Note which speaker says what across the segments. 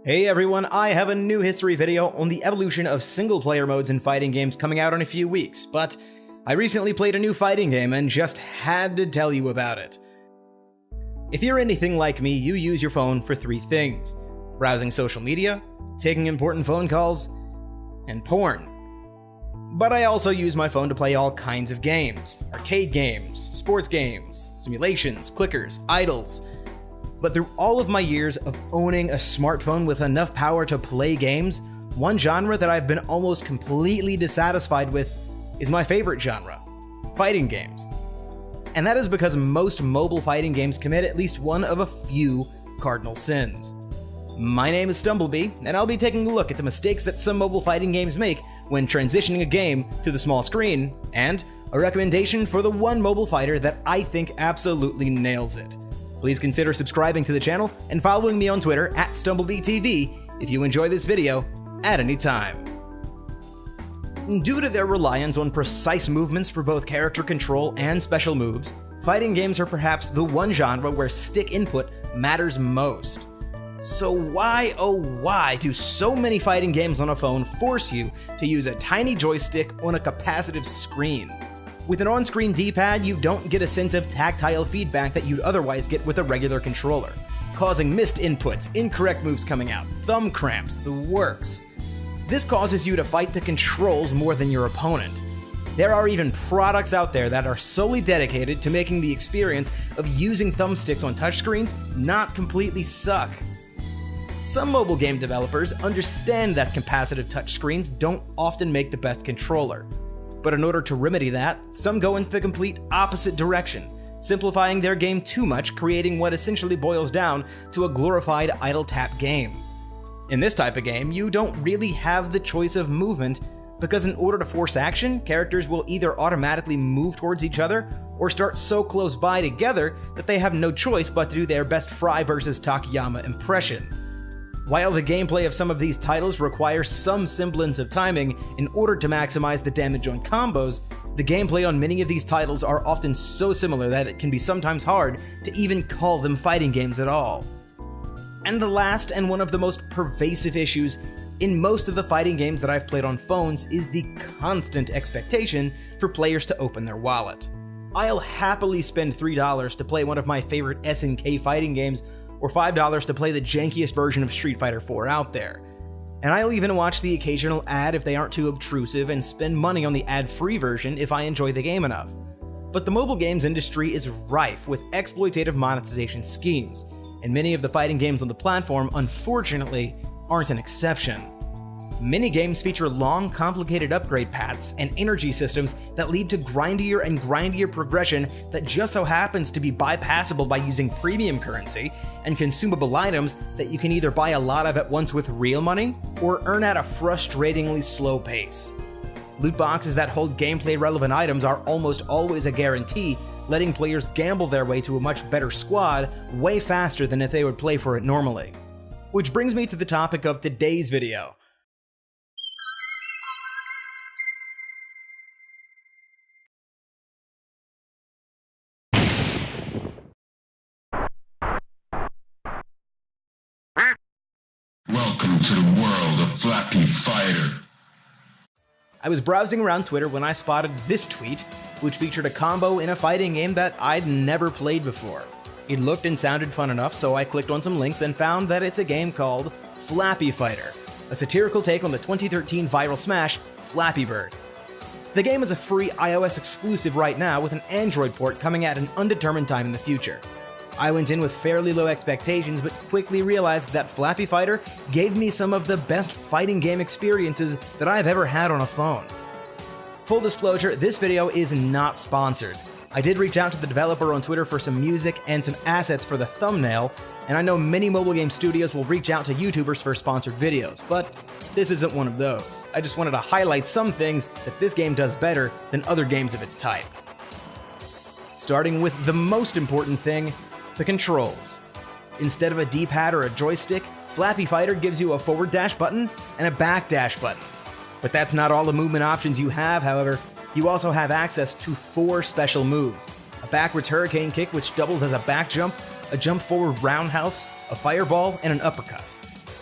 Speaker 1: Hey everyone, I have a new history video on the evolution of single-player modes in fighting games coming out in a few weeks, but I recently played a new fighting game and just had to tell you about it. If you're anything like me, you use your phone for three things: browsing social media, taking important phone calls, and porn. But I also use my phone to play all kinds of games: arcade games, sports games, simulations, clickers, idols. But through all of my years of owning a smartphone with enough power to play games, one genre that I've been almost completely dissatisfied with is my favorite genre: fighting games. And that is because most mobile fighting games commit at least one of a few cardinal sins. My name is Stumblebee, and I'll be taking a look at the mistakes that some mobile fighting games make when transitioning a game to the small screen, and a recommendation for the one mobile fighter that I think absolutely nails it. Please consider subscribing to the channel and following me on Twitter @StumblebeeTV if you enjoy this video at any time. Due to their reliance on precise movements for both character control and special moves, fighting games are perhaps the one genre where stick input matters most. So why, oh why, do so many fighting games on a phone force you to use a tiny joystick on a capacitive screen? With an on-screen D-pad, you don't get a sense of tactile feedback that you'd otherwise get with a regular controller, causing missed inputs, incorrect moves coming out, thumb cramps, the works. This causes you to fight the controls more than your opponent. There are even products out there that are solely dedicated to making the experience of using thumbsticks on touchscreens not completely suck. Some mobile game developers understand that capacitive touchscreens don't often make the best controller. But in order to remedy that, some go into the complete opposite direction, simplifying their game too much, creating what essentially boils down to a glorified idle tap game. In this type of game, you don't really have the choice of movement, because in order to force action, characters will either automatically move towards each other or start so close by together that they have no choice but to do their best Fry versus Takayama impression. While the gameplay of some of these titles requires some semblance of timing in order to maximize the damage on combos, the gameplay on many of these titles are often so similar that it can be sometimes hard to even call them fighting games at all. And the last and one of the most pervasive issues in most of the fighting games that I've played on phones is the constant expectation for players to open their wallet. I'll happily spend $3 to play one of my favorite SNK fighting games, or $5 to play the jankiest version of Street Fighter 4 out there. And I'll even watch the occasional ad if they aren't too obtrusive, and spend money on the ad-free version if I enjoy the game enough. But the mobile games industry is rife with exploitative monetization schemes, and many of the fighting games on the platform, unfortunately, aren't an exception. Many games feature long, complicated upgrade paths and energy systems that lead to grindier and grindier progression that just so happens to be bypassable by using premium currency and consumable items that you can either buy a lot of at once with real money or earn at a frustratingly slow pace. Loot boxes that hold gameplay-relevant items are almost always a guarantee, letting players gamble their way to a much better squad way faster than if they would play for it normally. Which brings me to the topic of today's video.
Speaker 2: Welcome to the world of Flappy Fighter.
Speaker 1: I was browsing around Twitter when I spotted this tweet, which featured a combo in a fighting game that I'd never played before. It looked and sounded fun enough, so I clicked on some links and found that it's a game called Flappy Fighter, a satirical take on the 2013 viral smash Flappy Bird. The game is a free iOS exclusive right now, with an Android port coming at an undetermined time in the future. I went in with fairly low expectations, but quickly realized that Flappy Fighter gave me some of the best fighting game experiences that I've ever had on a phone. Full disclosure, this video is not sponsored. I did reach out to the developer on Twitter for some music and some assets for the thumbnail, and I know many mobile game studios will reach out to YouTubers for sponsored videos, but this isn't one of those. I just wanted to highlight some things that this game does better than other games of its type. Starting with the most important thing, the controls. Instead of a D-pad or a joystick, Flappy Fighter gives you a forward dash button and a back dash button. But that's not all the movement options you have, however. You also have access to 4 special moves: a backwards hurricane kick, which doubles as a back jump, a jump forward roundhouse, a fireball, and an uppercut.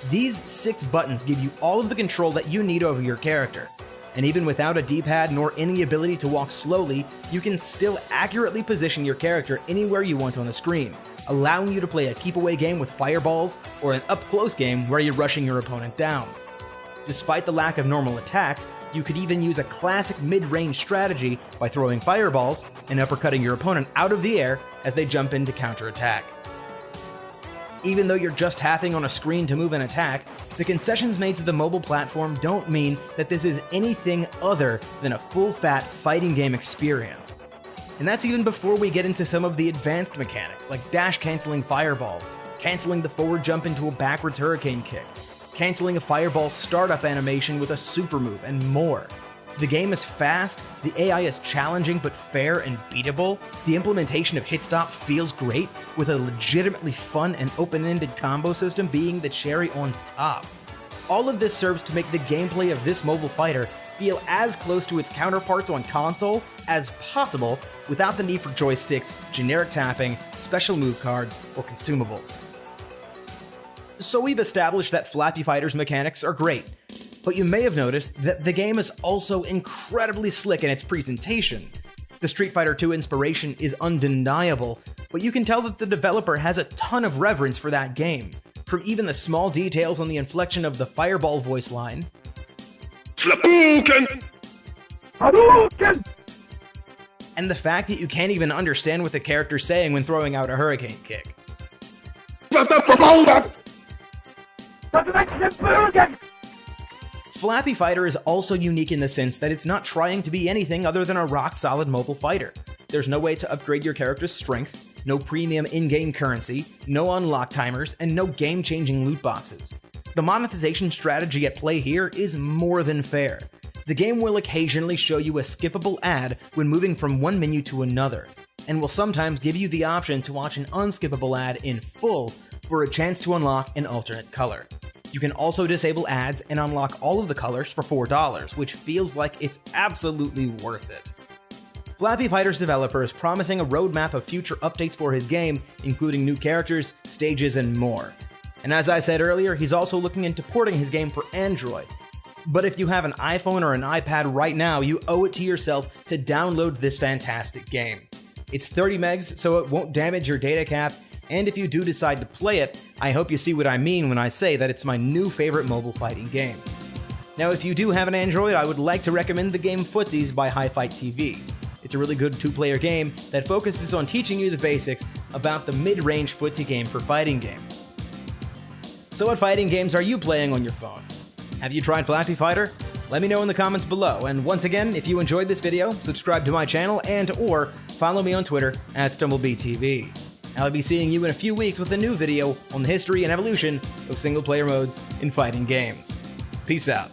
Speaker 1: These 6 buttons give you all of the control that you need over your character. And even without a D-pad nor any ability to walk slowly, you can still accurately position your character anywhere you want on the screen, allowing you to play a keep-away game with fireballs or an up-close game where you're rushing your opponent down. Despite the lack of normal attacks, you could even use a classic mid-range strategy by throwing fireballs and uppercutting your opponent out of the air as they jump in to counterattack. Even though you're just tapping on a screen to move and attack, the concessions made to the mobile platform don't mean that this is anything other than a full-fat fighting game experience. And that's even before we get into some of the advanced mechanics like dash canceling fireballs, canceling the forward jump into a backwards hurricane kick, canceling a fireball startup animation with a super move, and more. The game is fast, the AI is challenging but fair and beatable, the implementation of hit stop feels great, with a legitimately fun and open-ended combo system being the cherry on top. All of this serves to make the gameplay of this mobile fighter feel as close to its counterparts on console as possible without the need for joysticks, generic tapping, special move cards, or consumables. So we've established that Flappy Fighter's mechanics are great, but you may have noticed that the game is also incredibly slick in its presentation. The Street Fighter II inspiration is undeniable, but you can tell that the developer has a ton of reverence for that game, from even the small details on the inflection of the fireball voice line, Hadouken! And the fact that you can't even understand what the character's saying when throwing out a hurricane kick. Flappy Fighter is also unique in the sense that it's not trying to be anything other than a rock-solid mobile fighter. There's no way to upgrade your character's strength, no premium in-game currency, no unlock timers, and no game-changing loot boxes. The monetization strategy at play here is more than fair. The game will occasionally show you a skippable ad when moving from one menu to another, and will sometimes give you the option to watch an unskippable ad in full for a chance to unlock an alternate color. You can also disable ads and unlock all of the colors for $4, which feels like it's absolutely worth it. Flappy Fighter's developer is promising a roadmap of future updates for his game, including new characters, stages, and more. And as I said earlier, he's also looking into porting his game for Android. But if you have an iPhone or an iPad right now, you owe it to yourself to download this fantastic game. It's 30 megs, so it won't damage your data cap, and if you do decide to play it, I hope you see what I mean when I say that it's my new favorite mobile fighting game. Now, if you do have an Android, I would like to recommend the game Footsies by Hi-Fight TV. It's a really good 2-player game that focuses on teaching you the basics about the mid-range footsie game for fighting games. So what fighting games are you playing on your phone? Have you tried Flappy Fighter? Let me know in the comments below, and once again, if you enjoyed this video, subscribe to my channel and/or follow me on Twitter at StumbleBeeTV. I'll be seeing you in a few weeks with a new video on the history and evolution of single-player modes in fighting games. Peace out.